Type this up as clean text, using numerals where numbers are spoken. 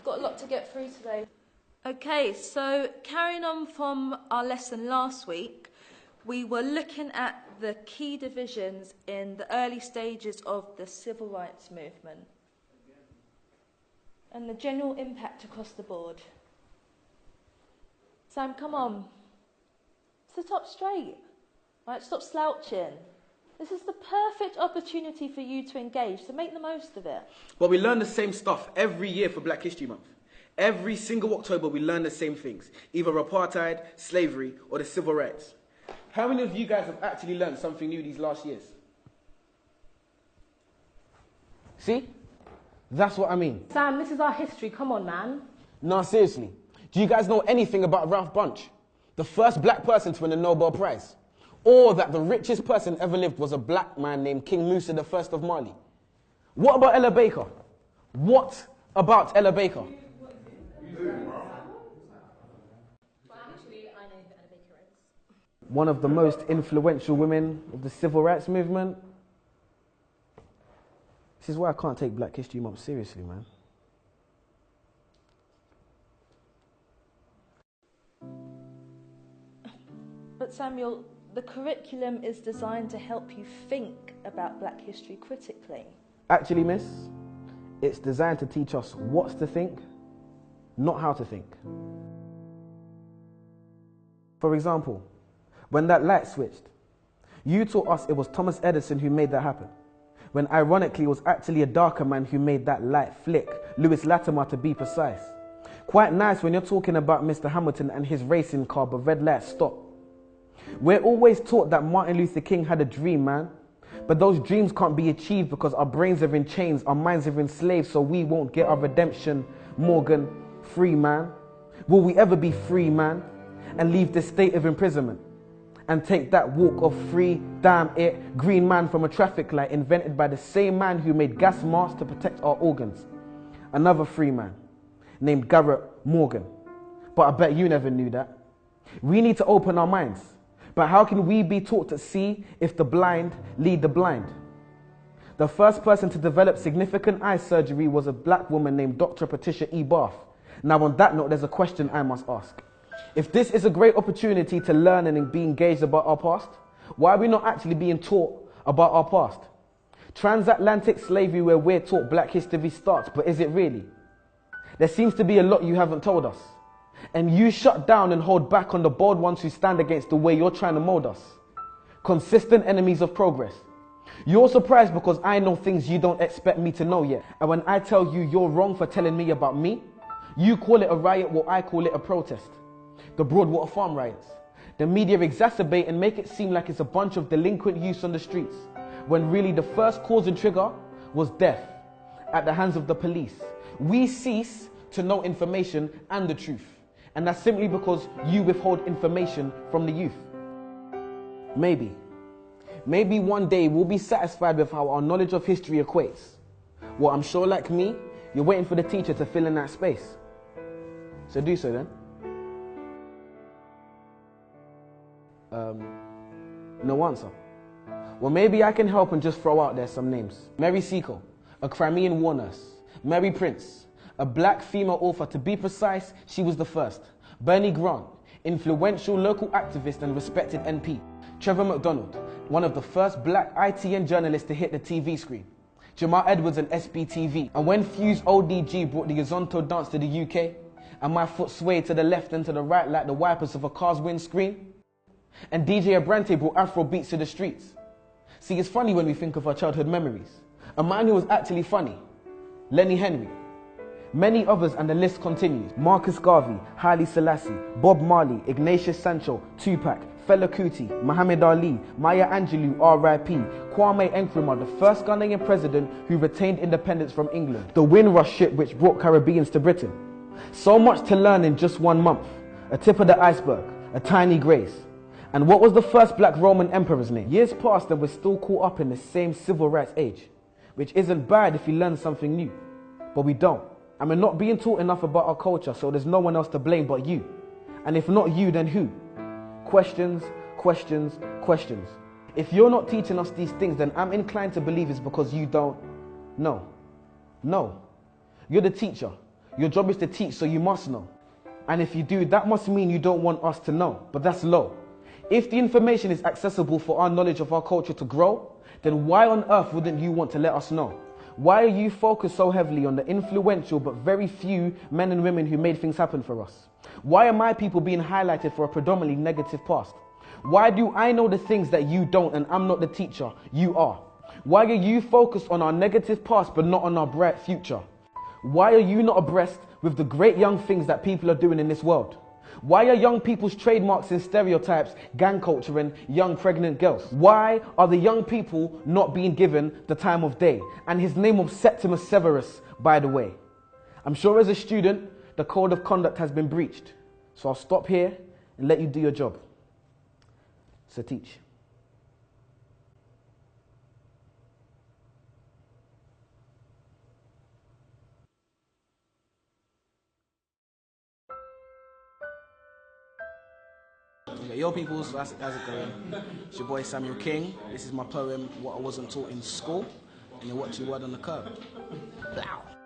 got a lot to get through today. Okay, so carrying on from our lesson last week, we were looking at the key divisions in the early stages of the civil rights movement and the general impact across the board. Sam, come on. Sit up straight. Right, stop slouching. This is the perfect opportunity for you to engage, so make the most of it. Well, we learn the same stuff every year for Black History Month. Every single October, we learn the same things, either apartheid, slavery, or the civil rights. How many of you guys have actually learned something new these last years? See? That's what I mean. Sam, this is our history. Come on, man. No, seriously. Do you guys know anything about Ralph Bunche? The first black person to win a Nobel Prize? Or that the richest person ever lived was a black man named King Musa I of Mali? What about Ella Baker? What about Ella Baker? One of the most influential women of the civil rights movement. This is why I can't take Black History Month seriously, man. But Samuel, the curriculum is designed to help you think about Black history critically. Actually, miss, it's designed to teach us what to think, not how to think. For example, when that light switched, you taught us it was Thomas Edison who made that happen, when ironically it was actually a darker man who made that light flick, Lewis Latimer to be precise. Quite nice when you're talking about Mr. Hamilton and his racing car, but red light stopped. We're always taught that Martin Luther King had a dream, man. But those dreams can't be achieved because our brains are in chains, our minds are enslaved, so we won't get our redemption. Morgan, free man. Will we ever be free, man? And leave this state of imprisonment? And take that walk of free, damn it, green man from a traffic light invented by the same man who made gas masks to protect our organs. Another free man named Garrett Morgan. But I bet you never knew that. We need to open our minds. But how can we be taught to see if the blind lead the blind? The first person to develop significant eye surgery was a black woman named Dr. Patricia E. Barth. Now on that note, there's a question I must ask. If this is a great opportunity to learn and be engaged about our past, why are we not actually being taught about our past? Transatlantic slavery, where we're taught Black history starts, but is it really? There seems to be a lot you haven't told us. And you shut down and hold back on the bold ones who stand against the way you're trying to mold us. Consistent enemies of progress. You're surprised because I know things you don't expect me to know yet. And when I tell you you're wrong for telling me about me, you call it a riot while I call it a protest. The Broadwater Farm riots. The media exacerbate and make it seem like it's a bunch of delinquent youths on the streets, when really the first cause and trigger was death at the hands of the police. We cease to know information and the truth. And that's simply because you withhold information from the youth. Maybe one day we'll be satisfied with how our knowledge of history equates. Well, I'm sure like me, you're waiting for the teacher to fill in that space. So do so then. No answer. Well, maybe I can help and just throw out there some names. Mary Seacole, a Crimean war nurse. Mary Prince, a black female author. To be precise, she was the first. Bernie Grant, influential local activist and respected NP. Trevor McDonald, one of the first black ITN journalists to hit the TV screen. Jamal Edwards and SBTV. And when Fuse ODG brought the Yazonto dance to the UK, and my foot swayed to the left and to the right like the wipers of a car's windscreen, and DJ Abrante brought Afro beats to the streets. See, it's funny when we think of our childhood memories. A man who was actually funny, Lenny Henry. Many others, and the list continues. Marcus Garvey, Haile Selassie, Bob Marley, Ignatius Sancho, Tupac, Fela Kuti, Muhammad Ali, Maya Angelou, R.I.P., Kwame Nkrumah, the first Ghanaian president who retained independence from England, the Windrush ship which brought Caribbeans to Britain. So much to learn in just 1 month. A tip of the iceberg, a tiny grace. And what was the first black Roman emperor's name? Years passed and we're still caught up in the same civil rights age, which isn't bad if you learn something new, but we don't. And we're not being taught enough about our culture, so there's no one else to blame but you. And if not you, then who? Questions, questions, questions. If you're not teaching us these things, then I'm inclined to believe it's because you don't know. No. You're the teacher. Your job is to teach, so you must know. And if you do, that must mean you don't want us to know, but that's low. If the information is accessible for our knowledge of our culture to grow, then why on earth wouldn't you want to let us know? Why are you focused so heavily on the influential but very few men and women who made things happen for us? Why are my people being highlighted for a predominantly negative past? Why do I know the things that you don't and I'm not the teacher, you are? Why are you focused on our negative past but not on our bright future? Why are you not abreast with the great young things that people are doing in this world? Why are young people's trademarks and stereotypes gang culture and young pregnant girls? Why are the young people not being given the time of day? And his name was Septimus Severus, by the way. I'm sure as a student, the code of conduct has been breached. So I'll stop here and let you do your job. So teach. Okay, yo peoples, how's it going? It's your boy Samuel King. This is my poem, What I Wasn't Taught in School. And you're watching Word on the Curb. Plow.